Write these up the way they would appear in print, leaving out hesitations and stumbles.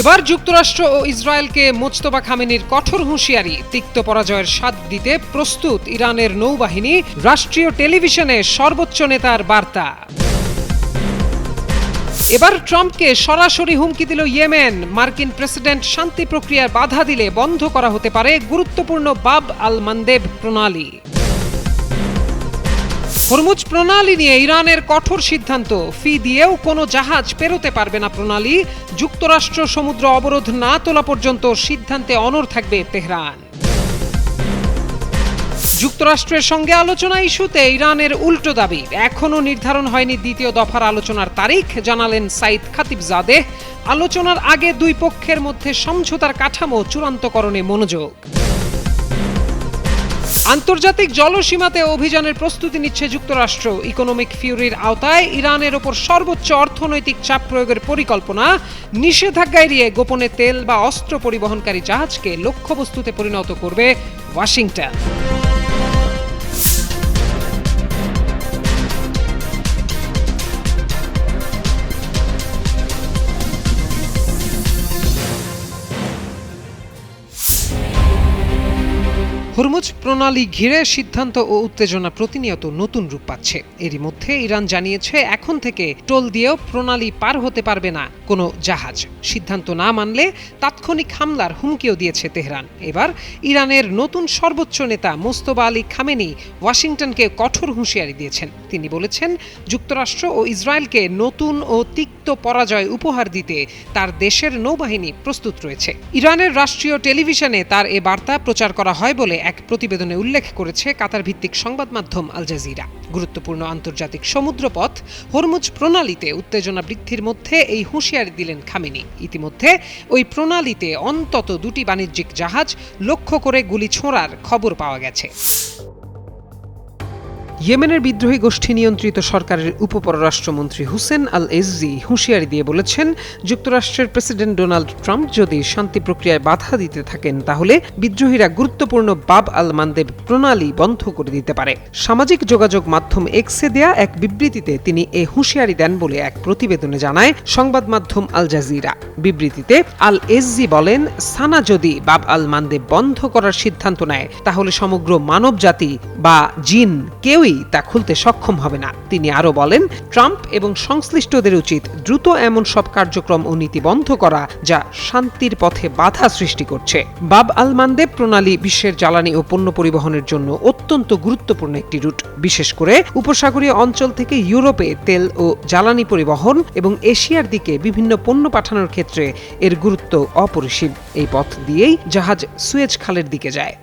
এবার যুক্তরাষ্ট্র ও ইসরায়েলকে মোজতবা খামেনির কঠোর হুঁশিয়ারি, তিক্ত পরাজয়ের স্বাদ দিতে প্রস্তুত ইরানের নৌবাহিনী, রাষ্ট্রীয় টেলিভিশনে সর্বোচ্চ নেতার বার্তা। এবার ট্রাম্পকে সরাসরি হুমকি দিল ইয়েমেন, মার্কিন প্রেসিডেন্ট শান্তি প্রক্রিয়ার বাধা দিলে বন্ধ করা হতে পারে গুরুত্বপূর্ণ বাব আল মান্দেব প্রণালী। হরমুজ প্রণালী নিয়ে ইরানের কঠোর সিদ্ধান্ত, ফি দিয়েও কোনো জাহাজ পেরোতে পারবে না প্রণালী, যুক্তরাষ্ট্র সমুদ্র অবরোধ না তোলা পর্যন্ত সিদ্ধান্তে অনড় থাকবে তেহরান। যুক্তরাষ্ট্রের সঙ্গে আলোচনা ইস্যুতে ইরানের উল্টো দাবি, এখনও নির্ধারণ হয়নি দ্বিতীয় দফার আলোচনার তারিখ, জানালেন সাইদ খাতিবজাদেহ। আলোচনার আগে দুই পক্ষের মধ্যে সমঝোতার কাঠামো চূড়ান্তকরণে মনোযোগ। আন্তর্জাতিক জলসীমাতে অভিযানের প্রস্তুতি নিচ্ছে যুক্তরাষ্ট্র, ইকোনমিক ফিউরির আওতায় ইরানের ওপর সর্বোচ্চ অর্থনৈতিক চাপ প্রয়োগের পরিকল্পনা, নিষেধাজ্ঞা এড়িয়ে গোপনে তেল বা অস্ত্র পরিবহনকারী জাহাজকে লক্ষ্যবস্তুতে পরিণত করবে ওয়াশিংটন। হরমুজ প্রণালী ঘিরে সিদ্ধান্ত ও উত্তেজনা প্রতিনিয়ত নতুন রূপ পাচ্ছে। এরই মধ্যে ইরান জানিয়েছে এখন থেকে টোল দিয়েও প্রণালী পার হতে পারবে না কোনো জাহাজ, সিদ্ধান্ত না মানলে তাৎক্ষণিক হামলার হুমকিও দিয়েছে তেহরান। এবার ইরানের নতুন সর্বোচ্চ নেতা মোজতবা আলী খামেনি ওয়াশিংটনকে কঠোর হুঁশিয়ারি দিয়েছেন। তিনি বলেছেন, যুক্তরাষ্ট্র ও ইসরায়েলকে নতুন ও তিক্ত পরাজয় উপহার দিতে তার দেশের নৌবাহিনী প্রস্তুত রয়েছে। ইরানের রাষ্ট্রীয় টেলিভিশনে তার এ বার্তা প্রচার করা হয় বলে এক প্রতিবেদনে উল্লেখ করেছে কাতার ভিত্তিক সংবাদ মাধ্যম আল জাজিরা। গুরুত্বপূর্ণ আন্তর্জাতিক সমুদ্রপথ হরমুজ প্রণালীতে উত্তেজনা বৃদ্ধির মধ্যে এই হুঁশিয়ারি দিলেন খামেনি। ইতিমধ্যে ওই প্রণালীতে অন্তত দুটি বাণিজ্যিক জাহাজ লক্ষ্য করে গুলি ছোঁড়ার খবর পাওয়া গেছে। ইয়েমেনের বিদ্রোহী গোষ্ঠী নিয়ন্ত্রিত সরকারের উপপররাষ্ট্রমন্ত্রী হুসেন আল এজজি হুঁশিয়ারি দিয়ে বলেছেন, যুক্তরাষ্ট্রের প্রেসিডেন্ট ডোনাল্ড ট্রাম্প যদি শান্তি প্রক্রিয়ায় বাধা দিতে থাকেন তাহলে বিদ্রোহীরা গুরুত্বপূর্ণ বাব আল মান্দেব প্রণালী বন্ধ করে দিতে পারে। সামাজিক যোগাযোগ মাধ্যম এক্সে দেয়া এক বিবৃতিতে তিনি এ হুঁশিয়ারি দেন বলে এক প্রতিবেদনে জানায় সংবাদ মাধ্যম আল জাজিরা। বিবৃতিতে আল এজজি বলেন, সানা যদি বাব আল মান্দেব বন্ধ করার সিদ্ধান্ত নেয় তাহলে সমগ্র মানব জাতি বা জিন কেউই তা খুলতে সক্ষম হবে না। তিনি আরো বলেন, ট্রাম্প এবং সংশ্লিষ্টদের উচিত দ্রুত এমন সব কার্যক্রম ও নীতি বন্ধ করা যা শান্তির পথে বাধা সৃষ্টি করছে। বাব আল মান্দেব প্রণালী বিশ্বের জ্বালানি ও পণ্য পরিবহনের জন্য অত্যন্ত গুরুত্বপূর্ণ একটি রুট, বিশেষ করে উপসাগরীয় অঞ্চল থেকে ইউরোপে তেল ও জ্বালানি পরিবহন এবং এশিয়ার দিকে বিভিন্ন পণ্য পাঠানোর ক্ষেত্রে এর গুরুত্ব অপরিসীম। এই পথ দিয়েই জাহাজ সুয়েজ খালের দিকে যায়।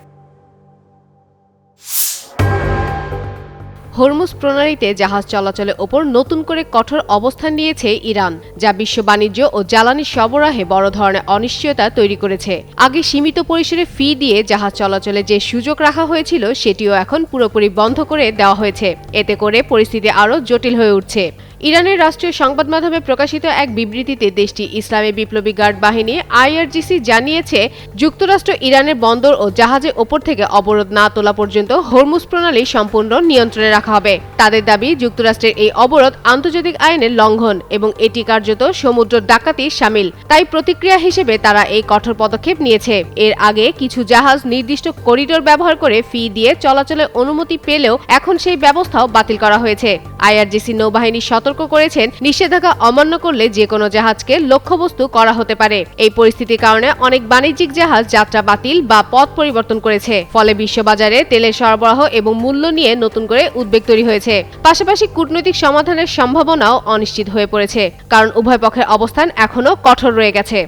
হরমুজ প্রণালীতে জাহাজ চলাচলের ওপর নতুন করে কঠোর অবস্থান নিয়েছে ইরান, যা বিশ্ব বাণিজ্য ও জ্বালানি সরবরাহে বড় ধরনের অনিশ্চয়তা তৈরি করেছে। আগে সীমিত পরিসরে ফি দিয়ে জাহাজ চলাচলে যে সুযোগ রাখা হয়েছিল সেটিও এখন পুরোপুরি বন্ধ করে দেওয়া হয়েছে। এতে করে পরিস্থিতি আরও জটিল হয়ে উঠছে। ইরানের রাষ্ট্রীয় সংবাদ মাধ্যমে প্রকাশিত এক বিবৃতিতে দেশটি ইসলামী বিপ্লবী গার্ড বাহিনী IRGC জানিয়েছে, যুক্তরাষ্ট্র ইরানের বন্দর ও জাহাজের ওপর থেকে অবরোধ না তোলা পর্যন্ত হরমুজ প্রণালী সম্পূর্ণ নিয়ন্ত্রণে রাখা হবে। তাদের দাবি, যুক্তরাষ্ট্রের এই অবরোধ আন্তর্জাতিক আইনের লঙ্ঘন এবং এটি কার্যত সমুদ্র ডাকাতি শামিল। তাই প্রতিক্রিয়া হিসেবে তারা এই কঠোর পদক্ষেপ নিয়েছে। এর আগে কিছু জাহাজ নির্দিষ্ট করিডোর ব্যবহার করে ফি দিয়ে চলাচলের অনুমতি পেলেও এখন সেই ব্যবস্থাও বাতিল করা হয়েছে। IRGC নৌবাহিনী সতর্ক করেছেন, নিষেধাজ্ঞা অমান্য করলে যে কোনো জাহাজকে লক্ষ্যবস্তু করা হতে পারে। এই পরিস্থিতির কারণে অনেক বাণিজ্যিক জাহাজ যাত্রা বাতিল বা পথ পরিবর্তন করেছে। ফলে বিশ্ববাজারে তেলের সরবরাহ এবং মূল্য নিয়ে নতুন করে উদ্বেগ তৈরি হয়েছে। পাশাপাশি কূটনৈতিক সমাধানের সম্ভাবনাও অনিশ্চিত হয়ে পড়েছে, কারণ উভয় পক্ষের অবস্থান এখনও কঠোর রয়ে গেছে।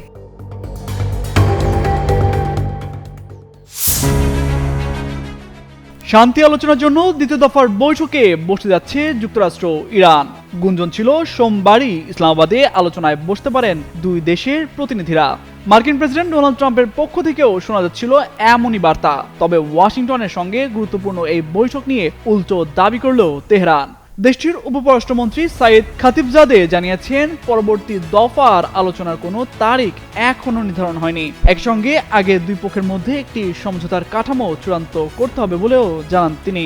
শান্তি আলোচনার জন্য দ্বিতীয় দফার বৈঠকে বসতে যাচ্ছে যুক্তরাষ্ট্র ইরান। গুঞ্জন ছিল সোমবারই ইসলামাবাদে আলোচনায় বসতে পারেন দুই দেশের প্রতিনিধিরা। মার্কিন প্রেসিডেন্ট ডোনাল্ড ট্রাম্পের পক্ষ থেকেও শোনা যাচ্ছিল এমনই বার্তা। তবে ওয়াশিংটনের সঙ্গে গুরুত্বপূর্ণ এই বৈঠক নিয়ে উল্টো দাবি করল তেহরান। দেশটির উপপররাষ্ট্রমন্ত্রী সাইদ খাতিবজাদেহ জানিয়েছেন, পরবর্তী দফার আলোচনার কোনো তারিখ এখনো নির্ধারণ হয়নি। একসঙ্গে আগে দুই পক্ষের মধ্যে একটি সমঝোতার কাঠামো চূড়ান্ত করতে হবে বলেও জানান তিনি।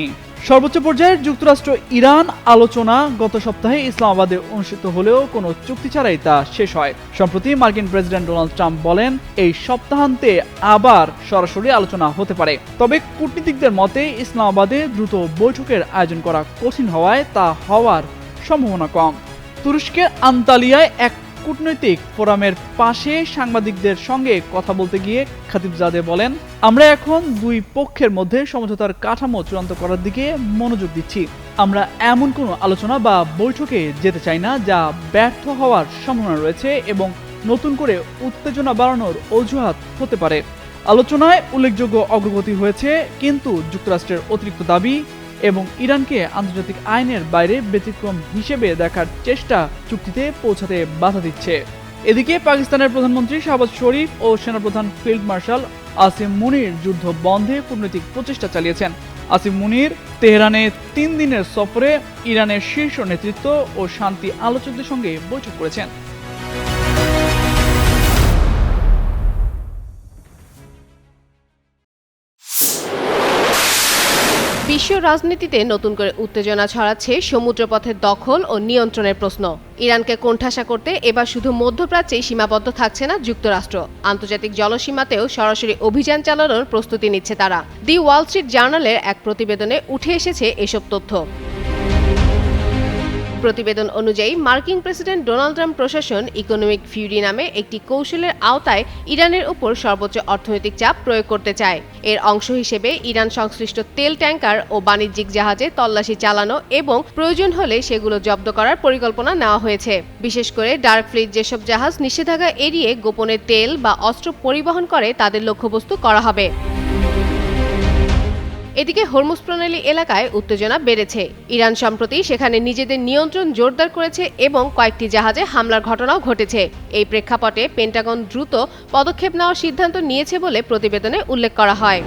সর্বোচ্চ পর্যায়ের যুক্তরাষ্ট্র ইরান আলোচনা গত সপ্তাহে ইসলামাবাদে অনুষ্ঠিত হলেও কোনো চুক্তি ছাড়াই তা শেষ হয়। সম্প্রতি মার্কিন প্রেসিডেন্ট ডোনাল্ড ট্রাম্প বলেন, এই সপ্তাহান্তে আবার সরাসরি আলোচনা হতে পারে। তবে কূটনীতিকদের মতে ইসলামাবাদে দ্রুত বৈঠকের আয়োজন করা কঠিন হওয়ায় তা হওয়ার সম্ভাবনা কম। তুরস্কের আন্তালিয়ায় এক কূটনৈতিক ফোরামের পাশে সাংবাদিকদের সঙ্গে কথা বলতে গিয়ে খাতিবজাদে বলেন, আমরা এখন দুই পক্ষের মধ্যে সমঝোতার কাঠামো চূড়ান্ত করার দিকে মনোযোগ দিচ্ছি। আমরা এমন কোনো আলোচনা বা বৈঠকে যেতে চাই না যা ব্যর্থ হওয়ার সম্ভাবনা রয়েছে এবং নতুন করে উত্তেজনা বাড়ানোর অজুহাত হতে পারে। আলোচনায় উল্লেখযোগ্য অগ্রগতি হয়েছে, কিন্তু যুক্তরাষ্ট্রের অতিরিক্ত দাবি এবং ইরানকে আন্তর্জাতিক আইনের বাইরে ব্যতিক্রম হিসেবে দেখার চেষ্টা চুক্তিতে পৌঁছাতে বাধা দিচ্ছে। এদিকে পাকিস্তানের প্রধানমন্ত্রী শাহবাজ শরীফ ও সেনাপ্রধান ফিল্ড মার্শাল আসিম মুনির যুদ্ধ বন্ধে কূটনৈতিক প্রচেষ্টা চালিয়েছেন। আসিম মুনির তেহরানে 3 দিনের সফরে ইরানের শীর্ষ নেতৃত্ব ও শান্তি আলোচকদের সঙ্গে বৈঠক করেছেন। বিশ্ব রাজনীতিতে নতুন করে উত্তেজনা ছড়াচ্ছে সমুদ্রপথের দখল ও নিয়ন্ত্রণের প্রশ্ন। ইরানকে কোণঠাসা করতে এবার শুধু মধ্যপ্রাচ্যেই সীমাবদ্ধ থাকছে না যুক্তরাষ্ট্র, আন্তর্জাতিক জলসীমাতেও সরাসরি অভিযান চালানোর প্রস্তুতি নিচ্ছে তারা। দি ওয়াল স্ট্রিট জার্নালের এক প্রতিবেদনে উঠে এসেছে এসব তথ্য। প্রতিবেদন অনুযায়ী মার্কিন প্রেসিডেন্ট ডোনাল্ড ট্রাম্প প্রশাসন ইকোনমিক ফিউরি নামে একটি কৌশলের আওতায় ইরানের উপর সর্বোচ্চ অর্থনৈতিক চাপ প্রয়োগ করতে চায়। এর অংশ হিসেবে ইরান সংশ্লিষ্ট তেল ট্যাঙ্কার ও বাণিজ্যিক জাহাজে তল্লাশি চালানো এবং প্রয়োজন হলে সেগুলো জব্দ করার পরিকল্পনা নেওয়া হয়েছে। বিশেষ করে ডার্ক ফ্লিট যেসব জাহাজ নিষেধাজ্ঞা এড়িয়ে গোপনে তেল বা অস্ত্র পরিবহন করে তাদের লক্ষ্যবস্তু করা হবে। এদিকে হরমুজ প্রণালী এলাকায় উত্তেজনা বেড়েছে। ইরান সম্প্রতি সেখানে নিজেদের নিয়ন্ত্রণ জোরদার করেছে এবং কয়েকটি জাহাজে হামলার ঘটনাও ঘটেছে। এই প্রেক্ষাপটে পেন্টাগন দ্রুত পদক্ষেপ নেওয়ার সিদ্ধান্ত নিয়েছে বলে প্রতিবেদনে উল্লেখ করা হয়।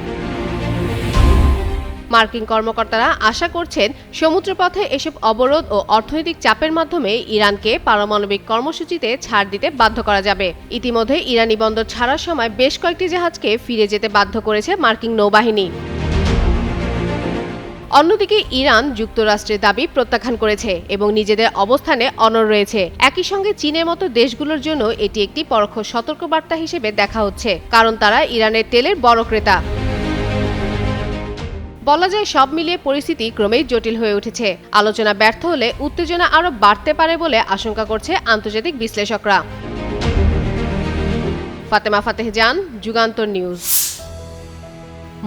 মার্কিন কর্মকর্তারা আশা করছেন সমুদ্রপথে এসব অবরোধ ও অর্থনৈতিক চাপের মাধ্যমে ইরানকে পারমাণবিক কর্মসূচিতে ছাড় দিতে বাধ্য করা যাবে। ইতিমধ্যে ইরানি বন্দর ছাড়ার সময় বেশ কয়েকটি জাহাজকে ফিরে যেতে বাধ্য করেছে মার্কিন নৌবাহিনী। অন্যদিকে ইরান যুক্তরাষ্ট্রের দাবি প্রত্যাখ্যান করেছে এবং নিজেদের অবস্থানে অনড় রয়েছে। একই সঙ্গে চীনের মতো দেশগুলোর জন্য এটি একটি পরোক্ষ সতর্কবার্তা হিসেবে দেখা হচ্ছে, কারণ তারা ইরানের তেলের বড় ক্রেতা। বলা যায় সব মিলিয়ে পরিস্থিতি ক্রমেই জটিল হয়ে উঠেছে। আলোচনা ব্যর্থ হলে উত্তেজনা আরও বাড়তে পারে বলে আশঙ্কা করছে আন্তর্জাতিক বিশ্লেষকরা। ফাতেমা ফাতেহজান, যুগান্তর নিউজ।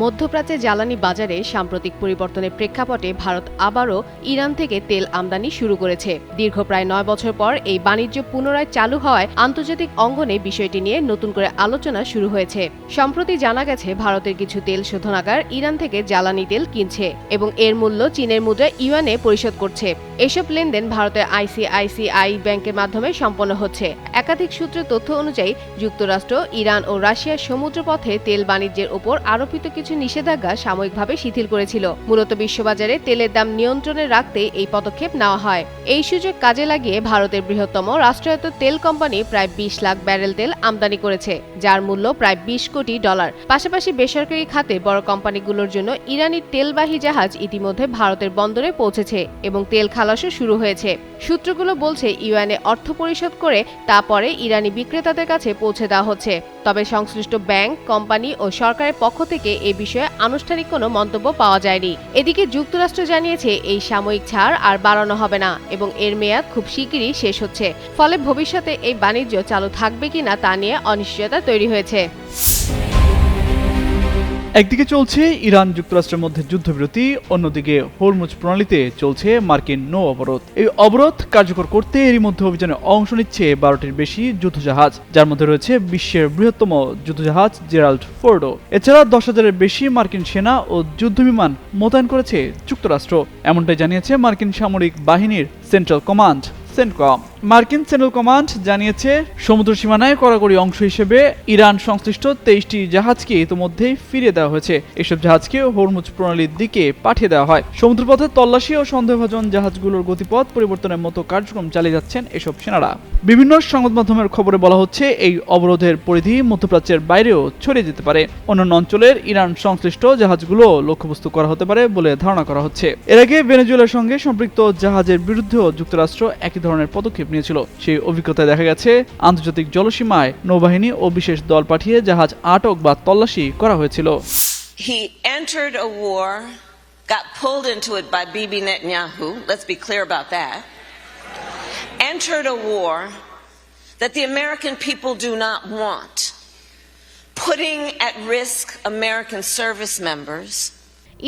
মধ্যপ্রাচ্যে জ্বালানি বাজারে সাম্প্রতিক পরিবর্তনের প্রেক্ষাপটে ভারত আবারও ইরান থেকে তেল আমদানি শুরু করেছে। দীর্ঘ প্রায় 9 বছর পর এই বাণিজ্য পুনরায় চালু হওয়ায় আন্তর্জাতিক অঙ্গনে বিষয়টি নিয়ে নতুন করে আলোচনা শুরু হয়েছে। সম্প্রতি জানা গেছে ভারতের কিছু তেল শোধনাগার ইরান থেকে জ্বালানি তেল কিনছে এবং এর মূল্য চীনের মুদ্রা ইউয়ানে পরিশোধ করছে। এসব লেনদেন ভারতের ICICI ব্যাংকের মাধ্যমে সম্পন্ন হচ্ছে। একাধিক সূত্রের তথ্য অনুযায়ী যুক্তরাষ্ট্র, ইরান ও রাশিয়ার সমুদ্রপথে তেল বাণিজ্যের উপর আরোপিত কিছু নিষেধাজ্ঞা সাময়িকভাবে শিথিল করেছিল। মূলত বিশ্ববাজারে তেলের দাম নিয়ন্ত্রণে রাখতে এই পদক্ষেপ নেওয়া হয়। এই সুযোগ কাজে লাগিয়ে ভারতের বৃহত্তম রাষ্ট্রায়ত্ত তেল কোম্পানি প্রায় 20 লাখ ব্যারেল তেল আমদানি করেছে, যার মূল্য প্রায় $20 কোটি। পাশাপাশি বেসরকারি খাতে বড় কোম্পানিগুলোর জন্য ইরানি তেলবাহী জাহাজ ইতিমধ্যে ভারতের বন্দরে পৌঁছেছে এবং তেল খালাসও শুরু হয়েছে। সূত্রগুলো বলছে ইউএনএ অর্থ পরিশোধ করে তারপরে ইরানি বিক্রেতাদের কাছে পৌঁছে দেওয়া হচ্ছে। তবে সংশ্লিষ্ট ব্যাংক, কোম্পানি ও সরকারের পক্ষ থেকে এই বিষয়ে আনুষ্ঠানিক কোনো মন্তব্য পাওয়া যায়নি। এদিকে যুক্তরাষ্ট্র জানিয়েছে এই সাময়িক ছাড় আর বাড়ানো হবে না এবং এর মেয়াদ খুব শিগগিরই শেষ হচ্ছে। ফলে ভবিষ্যতে এই বাণিজ্য চালু থাকবে কিনা তা নিয়ে অনিশ্চয়তা তৈরি হয়েছে। একদিকে চলছে ইরান যুক্তরাষ্ট্রের মধ্যে যুদ্ধবিরতি, অন্যদিকে হরমুজ প্রণালীতে চলছে মার্কিন নৌ অবরোধ। এই অবরোধ কার্যকর করতে এরই মধ্যে অভিযানে অংশ নিচ্ছে 12টির বেশি যুদ্ধজাহাজ, যার মধ্যে রয়েছে বিশ্বের বৃহত্তম যুদ্ধজাহাজ জেরাল্ড ফোর্ডো। এছাড়া 10,000-এর বেশি মার্কিন সেনা ও যুদ্ধবিমান মোতায়েন করেছে যুক্তরাষ্ট্র, এমনটাই জানিয়েছে মার্কিন সামরিক বাহিনীর সেন্ট্রাল কমান্ড, সেন্টকম। মার্কিন সেন্ট্রাল কমান্ড জানিয়েছে সমুদ্র সীমানায় কড়াকড়ি অংশ হিসেবে ইরান সংশ্লিষ্ট 23টি জাহাজকে ইতোমধ্যেই ফিরিয়ে দেওয়া হয়েছে। এসব জাহাজকে হরমুজ প্রণালীর দিকে পাঠিয়ে দেওয়া হয়। সমুদ্রপথে তল্লাশি ও সন্দেহভাজন জাহাজগুলোর গতিপথ পরিবর্তনের মতো কার্যক্রম চালিয়ে যাচ্ছেন এসব সেনারা। বিভিন্ন সংবাদ মাধ্যমের খবরে বলা হচ্ছে এই অবরোধের পরিধি মধ্যপ্রাচ্যের বাইরেও ছড়িয়ে যেতে পারে। অন্যান্য অঞ্চলের ইরান সংশ্লিষ্ট জাহাজগুলো লক্ষ্যবস্তু করা হতে পারে বলে ধারণা করা হচ্ছে। এর আগে ভেনেজুয়েলার সঙ্গে সম্পৃক্ত জাহাজের বিরুদ্ধেও যুক্তরাষ্ট্র একই ধরনের পদক্ষেপ নিয়েছিল। সেই অভিজ্ঞতায় দেখা গেছে আন্তর্জাতিক জলসীমায় নৌবাহিনী ও বিশেষ দল পাঠিয়ে জাহাজ আটক বা তল্লাশি করা হয়েছিল। He entered a war, got pulled into it by Bibi Netanyahu, let's be clear about that, entered a war that the American people do not want, putting at risk American service members.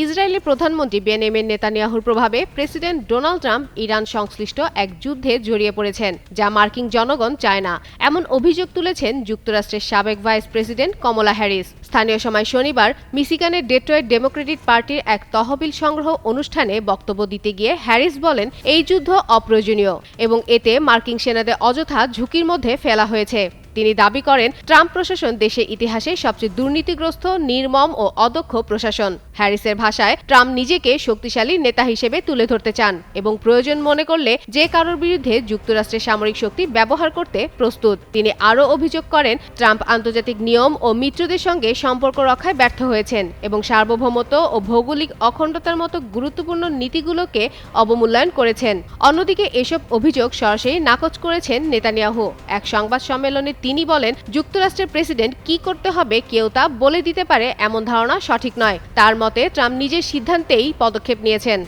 Israeli প্রধানমন্ত্রী Benjamin নেতানিয়াহুর প্রভাবে president Donald Trump Iran সংশ্লিষ্ট এক যুদ্ধে জড়িয়ে পড়েছেন, যা মার্কিন জনগণ চায় না, এমন অভিযোগ তুলেছেন যুক্তরাষ্ট্রের সাবেক ভাইস প্রেসিডেন্ট কমলা হ্যারিস। স্থানীয় সময় শনিবার মিশিগানের ডেট্রয়েট ডেমোক্রেটিক পার্টির এক তহবিল সংগ্রহ অনুষ্ঠানে বক্তব্য দিতে গিয়ে হ্যারিস বলেন, এই যুদ্ধ অপ্রয়োজনীয় এবং এতে মার্কিন সেনাদের অযথা ঝুঁকির মধ্যে ফেলা হয়েছে। তিনি দাবি করেন, ট্রাম্প প্রশাসন দেশের ইতিহাসে সবচেয়ে দুর্নীতিগ্রস্ত, নির্মম ও অদক্ষ প্রশাসন। হ্যারিসের ভাষায়, ট্রাম্প নিজেকে শক্তিশালী নেতা হিসেবে তুলে ধরতে চান এবং প্রয়োজন মনে করলে যে কারোর বিরুদ্ধে যুক্তরাষ্ট্রের সামরিক শক্তি ব্যবহার করতে প্রস্তুত। তিনি আরও অভিযোগ করেন, ট্রাম্প আন্তর্জাতিক নিয়ম ও মিত্রদের সঙ্গে সম্পর্ক রক্ষায় ব্যর্থ হয়েছেন এবং সার্বভৌমত্ব ও ভৌগোলিক অখণ্ডতার মতো গুরুত্বপূর্ণ নীতিগুলোকে অবমূল্যায়ন করেছেন। অন্যদিকে এসব অভিযোগ সরাসরি নাকচ করেছেন নেতানিয়াহু। এক সংবাদ সম্মেলনে তিনি বলেন, যুক্তরাষ্ট্রের প্রেসিডেন্ট কি করতে হবে কেউ তা বলে দিতে পারে এমন ধারণা সঠিক নয়। তার মতে, ট্রাম্প নিজের সিদ্ধান্তেই পদক্ষেপ নিয়েছেন।